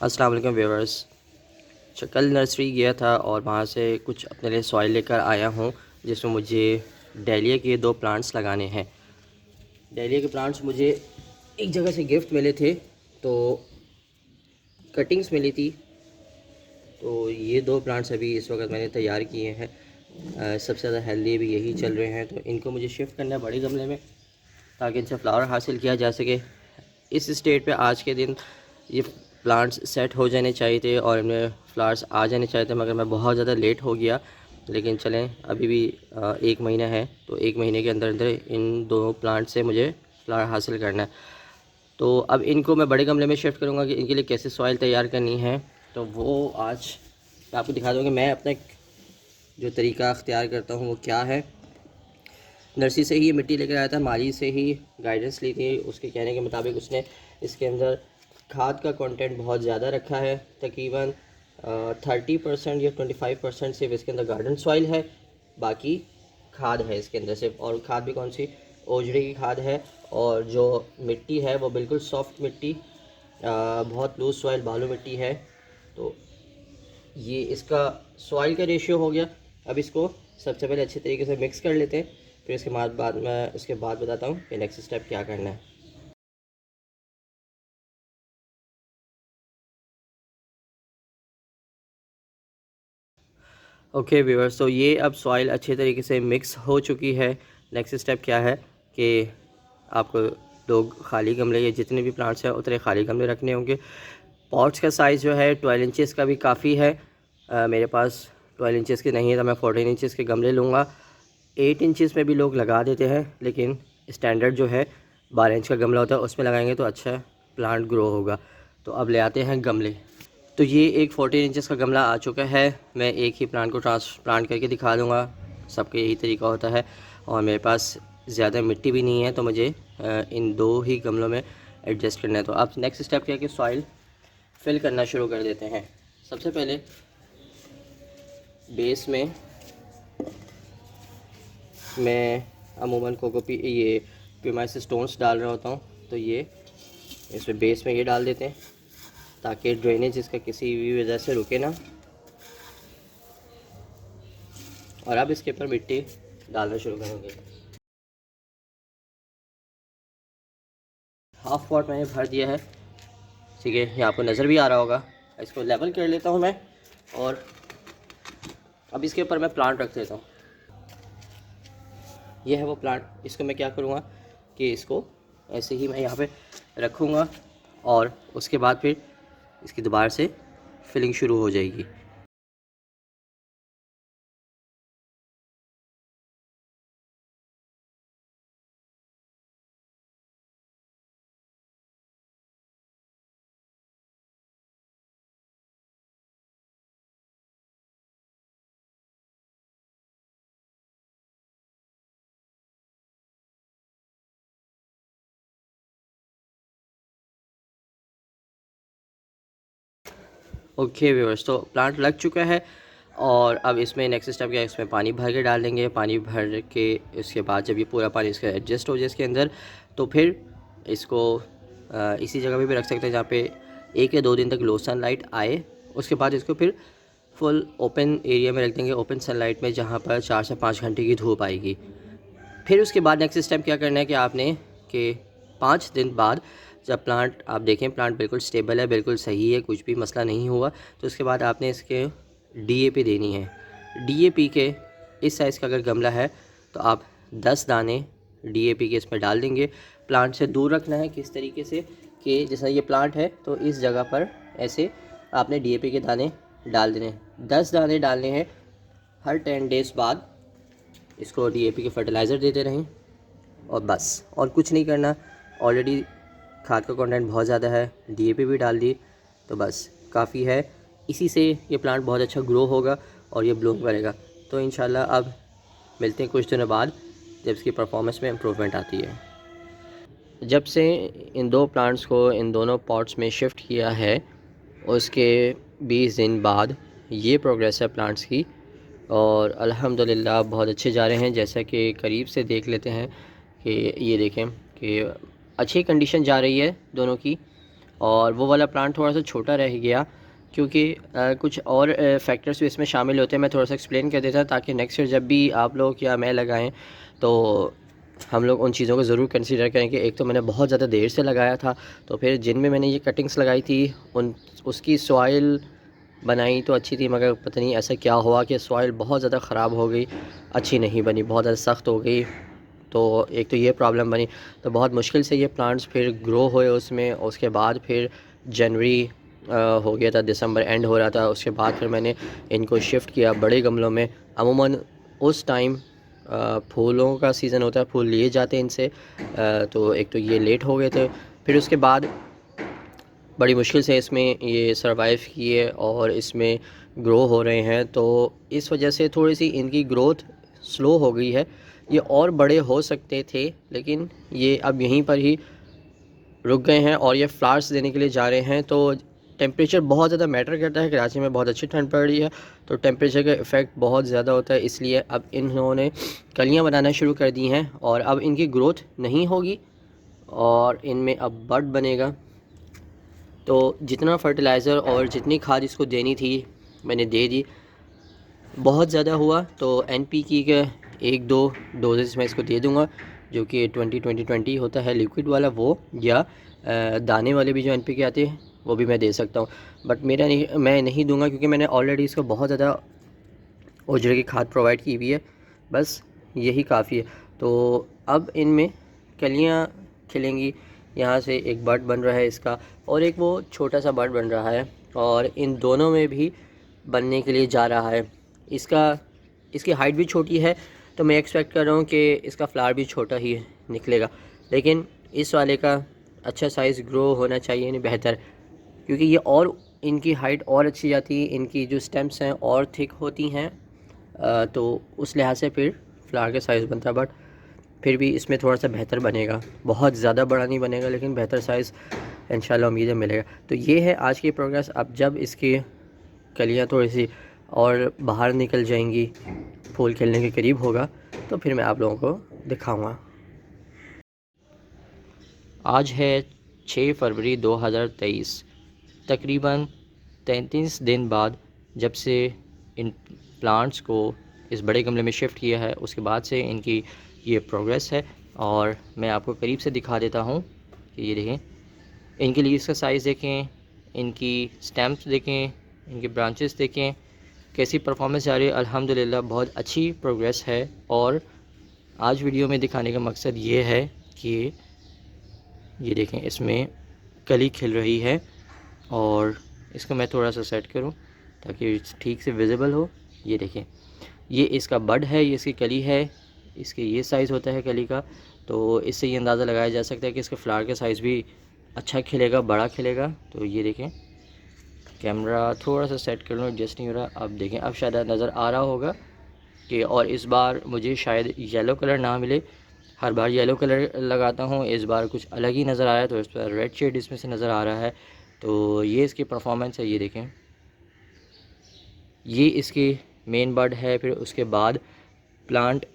अस्सलाम वालेकुम व्यूअर्स। कल नर्सरी गया था और वहाँ से कुछ अपने लिए सॉइल लेकर आया हूँ, जिसमें मुझे डेलिया के 2 प्लांट्स लगाने हैं। डेलिया के प्लांट्स मुझे एक जगह से गिफ्ट मिले थे, तो कटिंग्स मिली थी। तो ये 2 प्लांट्स अभी इस वक्त मैंने तैयार किए हैं। सबसे ज़्यादा हेल्दी भी यही चल रहे हैं, तो इनको मुझे शिफ्ट करना है बड़े गमले में, ताकि इनसे फ्लावर हासिल किया जा सके। इस स्टेट पे आज के दिन ये प्लांट्स सेट हो जाने चाहिए थे और इनमें फ्लावर्स आ जाने चाहिए थे, मगर मैं बहुत ज़्यादा लेट हो गया। लेकिन चलें, अभी भी 1 महीना है, तो 1 महीने के अंदर अंदर इन दोनों प्लांट से मुझे फ्लावर हासिल करना है। तो अब इनको मैं बड़े गमले में शिफ्ट करूँगा कि इनके लिए कैसे सॉइल तैयार करनी है, तो वो आज मैं आपको दिखा दूँगा। मैं अपना जो तरीका अख्तियार करता हूँ वो क्या है। नर्सरी से ही ये मिट्टी लेकर आया था, माली से ही गाइडेंस ली थी। उसके कहने के मुताबिक उसने इसके अंदर खाद का कंटेंट बहुत ज़्यादा रखा है। तकरीबन 30% या 25% सिर्फ इसके अंदर गार्डन सॉइल है, बाकी खाद है इसके अंदर सिर्फ। और खाद भी कौन सी, ओजड़ी की खाद है। और जो मिट्टी है वो बिल्कुल सॉफ्ट मिट्टी, बहुत लूज सॉइल बालू मिट्टी है। तो ये इसका सॉइल का रेशियो हो गया। अब इसको सबसे पहले अच्छे तरीके से मिक्स कर लेते हैं, फिर इसके बाद मैं उसके बाद बताता हूँ कि नेक्स्ट स्टेप क्या करना है। ओके व्यूअर्स, तो ये अब सॉइल अच्छे तरीके से मिक्स हो चुकी है। नेक्स्ट स्टेप क्या है कि आपको 2 खाली गमले, ये जितने भी प्लांट्स हैं उतने खाली गमले रखने होंगे। पॉट्स का साइज़ जो है 12 इंचेस का भी काफ़ी है। मेरे पास 12 इंचेस के नहीं है, तो मैं 14 इंचेस के गमले लूँगा। 8 इंचेस में भी लोग लगा देते हैं, लेकिन स्टैंडर्ड जो है 12 इंच का गमला होता है, उसमें लगाएंगे तो अच्छा प्लांट ग्रो होगा। तो अब ले आते हैं गमले। तो ये एक 14 इंचेस का गमला आ चुका है। मैं एक ही प्लांट को ट्रांसप्लांट करके दिखा दूँगा, सबका यही तरीका होता है। और मेरे पास ज़्यादा मिट्टी भी नहीं है, तो मुझे इन 2 ही गमलों में एडजस्ट करना है। तो अब नेक्स्ट स्टेप क्या है कि सॉइल फिल करना शुरू कर देते हैं। सबसे पहले बेस में मैं अमूमन कोकोपी ये प्यूमाइस स्टोन्स डाल रहा होता हूँ, तो ये इसमें बेस में ये डाल देते हैं ताकि ड्रेनेज इसका किसी भी वजह से रुके ना। और अब इसके ऊपर मिट्टी डालना शुरू करेंगे। हाफ पॉट मैंने भर दिया है, ठीक है, यहाँ आपको नज़र भी आ रहा होगा। इसको लेवल कर लेता हूँ मैं, और अब इसके ऊपर मैं प्लांट रख देता हूँ। ये है वो प्लांट। इसको मैं क्या करूँगा कि इसको ऐसे ही मैं यहाँ पे रखूँगा, और उसके बाद फिर इसकी दोबारा से फिलिंग शुरू हो जाएगी। ओके व्यूअर्स, तो प्लांट लग चुका है। और अब इसमें नेक्स्ट स्टेप क्या है, इसमें पानी भर के डाल देंगे। पानी भर के इसके बाद जब ये पूरा पानी इसका एडजस्ट हो जाए इसके अंदर, तो फिर इसको इसी जगह पे भी रख सकते हैं जहाँ पे 1 या 2 दिन तक लो सनलाइट आए। उसके बाद इसको फिर फुल ओपन एरिया में रख देंगे, ओपन सनलाइट में, जहाँ पर 4 से 5 घंटे की धूप आएगी। फिर उसके बाद नेक्स्ट स्टेप क्या करना है कि आपने कि 5 दिन बाद जब प्लांट आप देखें प्लांट बिल्कुल स्टेबल है, बिल्कुल सही है, कुछ भी मसला नहीं हुआ, तो उसके बाद आपने इसके डीएपी देनी है। डीएपी के इस साइज़ का अगर गमला है तो आप 10 दाने डीएपी के इसमें डाल देंगे। प्लांट से दूर रखना है, किस तरीके से कि जैसा ये प्लांट है तो इस जगह पर ऐसे आपने डीएपी के दाने डाल देने हैं। 10 दाने डालने हैं। हर 10 डेज़ बाद इसको डीएपी के फर्टिलाइज़र देते रहें, और बस और कुछ नहीं करना। ऑलरेडी खाद का कंटेंट बहुत ज़्यादा है, डीएपी भी डाल दी, तो बस काफ़ी है। इसी से ये प्लांट बहुत अच्छा ग्रो होगा और ये ब्लूम करेगा। तो इंशाल्लाह अब मिलते हैं कुछ दिनों बाद जब इसकी परफॉर्मेंस में इम्प्रूवमेंट आती है। जब से इन 2 प्लांट्स को इन दोनों पॉट्स में शिफ्ट किया है, उसके 20 दिन बाद ये प्रोग्रेस है प्लांट्स की, और अल्हम्दुलिल्लाह बहुत अच्छे जा रहे हैं। जैसा कि करीब से देख लेते हैं कि ये देखें कि अच्छी कंडीशन जा रही है दोनों की। और वो वाला प्लांट थोड़ा सा छोटा रह गया क्योंकि कुछ और फैक्टर्स भी इसमें शामिल होते हैं। मैं थोड़ा सा एक्सप्लेन कर देता ताकि नेक्स्ट ईयर जब भी आप लोग या मैं लगाएं तो हम लोग उन चीज़ों को ज़रूर कंसीडर करें कि एक तो मैंने बहुत ज़्यादा देर से लगाया था, तो फिर जिनमें मैंने ये कटिंग्स लगाई थी उसकी सॉइल बनाई तो अच्छी थी, मगर पता नहीं ऐसा क्या हुआ कि सॉइल बहुत ज़्यादा ख़राब हो गई, अच्छी नहीं बनी, बहुत ज़्यादा सख्त हो गई। तो एक तो ये प्रॉब्लम बनी, तो बहुत मुश्किल से ये प्लांट्स फिर ग्रो हुए उसमें। उसके बाद फिर जनवरी हो गया था, दिसंबर एंड हो रहा था, उसके बाद फिर मैंने इनको शिफ्ट किया बड़े गमलों में। अमूमन उस टाइम फूलों का सीज़न होता है, फूल लिए जाते हैं इनसे, तो एक तो ये लेट हो गए थे। फिर उसके बाद बड़ी मुश्किल से इसमें ये सरवाइव किए और इसमें ग्रो हो रहे हैं, तो इस वजह से थोड़ी सी इनकी ग्रोथ स्लो हो गई है। ये और बड़े हो सकते थे लेकिन ये अब यहीं पर ही रुक गए हैं और ये फ्लावर्स देने के लिए जा रहे हैं। तो टेम्परेचर बहुत ज़्यादा मैटर करता है। कराची में बहुत अच्छी ठंड पड़ रही है, तो टेम्परेचर का इफ़ेक्ट बहुत ज़्यादा होता है, इसलिए अब इन्होंने कलियां बनाना शुरू कर दी हैं और अब इनकी ग्रोथ नहीं होगी और इनमें अब बड बनेगा। तो जितना फर्टिलाइज़र और जितनी खाद इसको देनी थी मैंने दे दी। बहुत ज़्यादा हुआ तो NPK के 1-2 डोजेस मैं इसको दे दूँगा, जो कि 20-20-20 होता है लिक्विड वाला वो, या दाने वाले भी जो NPK आते हैं वो भी मैं दे सकता हूँ। बट मैं नहीं दूंगा क्योंकि मैंने ऑलरेडी इसको बहुत ज़्यादा ओजरे की खाद प्रोवाइड की हुई है, बस यही काफ़ी है। तो अब इनमें कलियाँ खिलेंगी। यहाँ से एक बड बन रहा है इसका और एक वो छोटा सा बड बन रहा है, और इन दोनों में भी बनने के लिए जा रहा है। इसकी हाइट भी छोटी है, तो मैं एक्सपेक्ट कर रहा हूँ कि इसका फ्लावर भी छोटा ही निकलेगा, लेकिन इस वाले का अच्छा साइज़ ग्रो होना चाहिए, नहीं बेहतर, क्योंकि ये और इनकी हाइट और अच्छी जाती है, इनकी जो स्टेम्स हैं और थिक होती हैं, तो उस लिहाज से फिर फ्लावर का साइज़ बनता है। बट फिर भी इसमें थोड़ा सा बेहतर बनेगा, बहुत ज़्यादा बड़ा नहीं बनेगा लेकिन बेहतर साइज़ इंशाल्लाह उम्मीद है मिलेगा। तो ये है आज की प्रोग्रेस। अब जब इसकी कलियाँ थोड़ी सी और बाहर निकल जाएंगी, फूल खिलने के करीब होगा, तो फिर मैं आप लोगों को दिखाऊंगा। आज है 6 फरवरी 2023, तकरीबन 33 दिन बाद जब से इन प्लांट्स को इस बड़े गमले में शिफ्ट किया है, उसके बाद से इनकी ये प्रोग्रेस है। और मैं आपको करीब से दिखा देता हूँ कि ये देखें, इनके लीव्स का साइज़ देखें, इनकी स्टेम्स देखें, इनके ब्रांचेस देखें, कैसी परफॉर्मेंस जा रही है। अल्हम्दुलिल्लाह बहुत अच्छी प्रोग्रेस है। और आज वीडियो में दिखाने का मकसद ये है कि ये देखें, इसमें कली खिल रही है, और इसको मैं थोड़ा सा सेट करूं ताकि ठीक से विजिबल हो। ये देखें, ये इसका बड है, ये इसकी कली है, इसके ये साइज़ होता है कली का, तो इससे ये अंदाज़ा लगाया जा सकता है कि इसके फ्लावर का साइज़ भी अच्छा खिलेगा, बड़ा खिलेगा। तो ये देखें, कैमरा थोड़ा सा सेट कर लो, एडजस्ट नहीं हो रहा। अब देखें, अब शायद नज़र आ रहा होगा कि, और इस बार मुझे शायद येलो कलर ना मिले, हर बार येलो कलर लगाता हूँ, इस बार कुछ अलग ही नज़र आ रहा है, तो इस पर रेड शेड इसमें से नज़र आ रहा है। तो ये इसकी परफॉर्मेंस है। ये देखें, ये इसकी मेन बड है। फिर उसके बाद प्लांट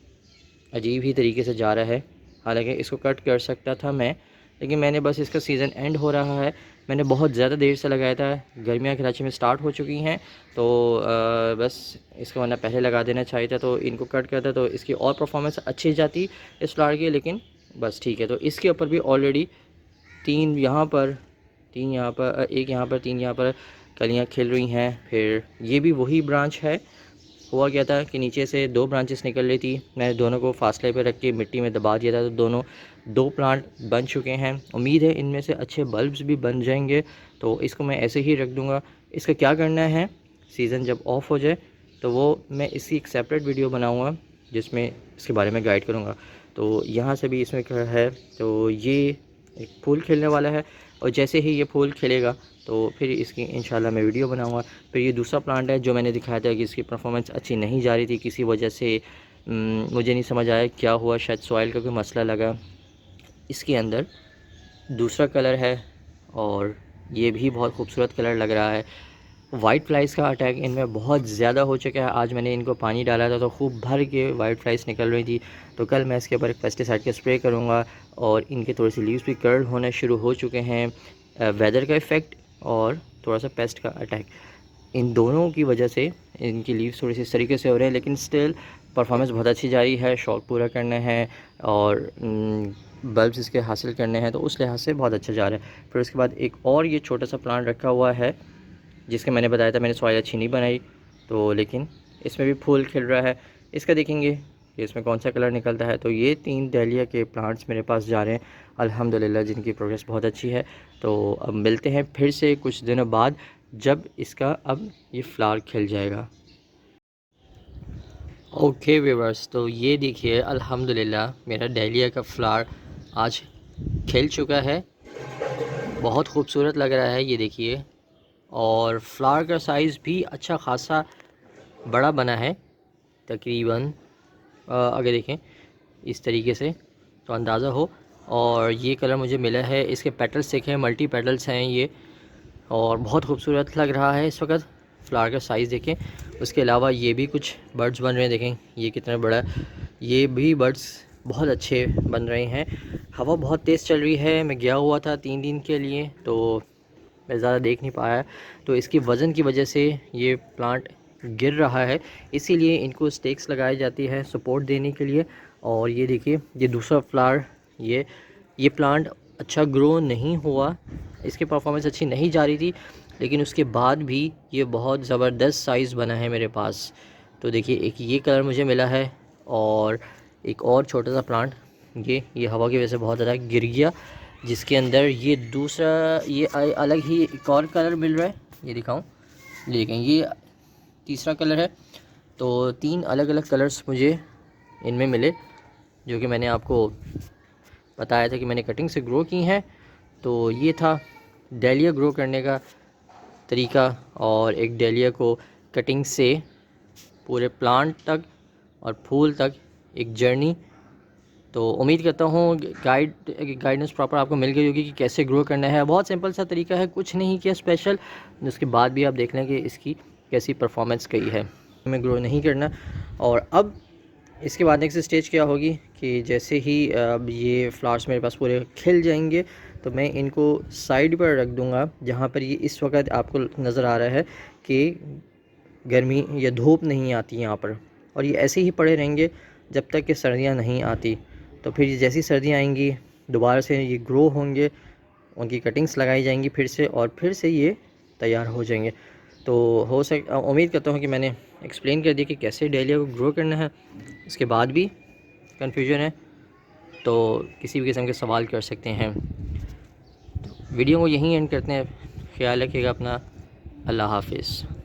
अजीब ही तरीके से जा रहा है, हालांकि इसको कट कर सकता था मैं, लेकिन मैंने बस, इसका सीज़न एंड हो रहा है, मैंने बहुत ज़्यादा देर से लगाया था, गर्मियाँ कराची में स्टार्ट हो चुकी हैं, तो बस इसको वरना पहले लगा देना चाहिए था, तो इनको कट करता तो इसकी और परफॉर्मेंस अच्छी जाती इस फ्लावर की, लेकिन बस ठीक है। तो इसके ऊपर भी ऑलरेडी 3 यहाँ पर, 1 यहाँ पर, 3 यहाँ पर कलियाँ खिल रही हैं। फिर ये भी वही ब्रांच है। हुआ क्या था कि नीचे से 2 ब्रांचेस निकल रही थी, मैंने दोनों को फासले पे रख के मिट्टी में दबा दिया था, तो दोनों 2 प्लांट बन चुके हैं। उम्मीद है इनमें से अच्छे बल्ब्स भी बन जाएंगे, तो इसको मैं ऐसे ही रख दूँगा। इसका क्या करना है, सीज़न जब ऑफ हो जाए तो वो मैं इसकी एक सेपरेट वीडियो बनाऊँगा जिसमें इसके बारे में गाइड करूँगा। तो यहाँ से भी इसमें क्या है, तो ये एक फूल खिलने वाला है, और जैसे ही ये फूल खिलेगा तो फिर इसकी इंशाल्लाह मैं वीडियो बनाऊंगा। फिर ये दूसरा प्लांट है जो मैंने दिखाया था कि इसकी परफॉर्मेंस अच्छी नहीं जा रही थी किसी वजह से, मुझे नहीं समझ आया क्या हुआ, शायद सॉइल का कोई मसला लगा। इसके अंदर दूसरा कलर है और ये भी बहुत खूबसूरत कलर लग रहा है। वाइट फ्लाइज़ का अटैक इनमें बहुत ज़्यादा हो चुका है। आज मैंने इनको पानी डाला था तो खूब भर के वाइट फ्लाइज़ निकल रही थी, तो कल मैं इसके ऊपर एक पेस्टिसाइड का स्प्रे करूँगा। और इनके थोड़ी सी लीव्स भी कर्ल होने शुरू हो चुके हैं, वेदर का इफ़ेक्ट और थोड़ा सा पेस्ट का अटैक, इन दोनों की वजह से इनकी लीव्स थोड़ी सी इस तरीके से हो रहे हैं, लेकिन स्टिल परफॉर्मेंस बहुत अच्छी जा रही है। शौक पूरा करना है और बल्ब्स इसके हासिल करने हैं, तो उस लिहाज से बहुत अच्छा जा रहा है। फिर उसके बाद एक और ये छोटा सा प्लांट रखा हुआ है, जिसके मैंने बताया था मैंने सॉइल अच्छी नहीं बनाई, तो लेकिन इसमें भी फूल खिल रहा है। इसका देखेंगे कि इसमें कौन सा कलर निकलता है। तो ये 3 डहलिया के प्लांट्स मेरे पास जा रहे हैं अल्हम्दुलिल्लाह, जिनकी प्रोग्रेस बहुत अच्छी है। तो अब मिलते हैं फिर से कुछ दिनों बाद, जब इसका अब ये फ्लावर खिल जाएगा। ओके व्यूअर्स, तो ये देखिए अल्हम्दुलिल्लाह मेरा डहलिया का फ्लावर आज खिल चुका है, बहुत खूबसूरत लग रहा है ये देखिए। और फ्लावर का साइज़ भी अच्छा खासा बड़ा बना है, तकरीबन अगर देखें इस तरीके से तो अंदाज़ा हो। और ये कलर मुझे मिला है, इसके पेटल्स देखें मल्टी पेटल्स हैं ये, और बहुत खूबसूरत लग रहा है इस वक्त। फ्लावर का साइज़ देखें। उसके अलावा ये भी कुछ बर्ड्स बन रहे हैं, देखें ये कितना बड़ा, ये भी बर्ड्स बहुत अच्छे बन रहे हैं। हवा बहुत तेज़ चल रही है, मैं गया हुआ था 3 दिन के लिए, तो मैं ज़्यादा देख नहीं पाया। तो इसकी वज़न की वजह से ये प्लांट गिर रहा है, इसीलिए इनको स्टेक्स लगाई जाती है सपोर्ट देने के लिए। और ये देखिए ये दूसरा फ्लावर, ये प्लांट अच्छा ग्रो नहीं हुआ, इसकी परफॉर्मेंस अच्छी नहीं जा रही थी, लेकिन उसके बाद भी ये बहुत ज़बरदस्त साइज़ बना है मेरे पास। तो देखिए एक ये कलर मुझे मिला है, और एक और छोटा सा प्लांट ये हवा की वजह से बहुत ज़्यादा गिर गया, जिसके अंदर ये दूसरा ये अलग ही एक और कलर मिल रहा है, ये दिखाऊं, लेकिन ये तीसरा कलर है। तो 3 अलग अलग कलर्स मुझे इनमें मिले, जो कि मैंने आपको बताया था कि मैंने कटिंग से ग्रो की हैं। तो ये था डहलिया ग्रो करने का तरीका, और एक डहलिया को कटिंग से पूरे प्लांट तक और फूल तक एक जर्नी। तो उम्मीद करता हूँ गाइडेंस प्रॉपर आपको मिल गई होगी कि कैसे ग्रो करना है। बहुत सिंपल सा तरीका है, कुछ नहीं किया स्पेशल। उसके बाद भी आप देख लें कि इसकी कैसी परफॉर्मेंस गई है। हमें ग्रो नहीं करना। और अब इसके बाद नेक्स्ट स्टेज क्या होगी कि जैसे ही अब ये फ्लावर्स मेरे पास पूरे खिल जाएंगे, तो मैं इनको साइड पर रख दूँगा, जहाँ पर ये इस वक्त आपको नज़र आ रहा है कि गर्मी या धूप नहीं आती यहाँ पर, और ये ऐसे ही पड़े रहेंगे जब तक कि सर्दियाँ नहीं आती। तो फिर जैसी सर्दियाँ आएंगी दोबारा से ये ग्रो होंगे, उनकी कटिंग्स लगाई जाएंगी फिर से, और फिर से ये तैयार हो जाएंगे। तो उम्मीद करता हूँ कि मैंने एक्सप्लेन कर दिया कि कैसे डहलिया को ग्रो करना है। इसके बाद भी कन्फ्यूजन है तो किसी भी किस्म के सवाल कर सकते हैं। वीडियो को यहीं एंड करते हैं। ख्याल रखिएगा अपना। अल्लाह हाफिज़।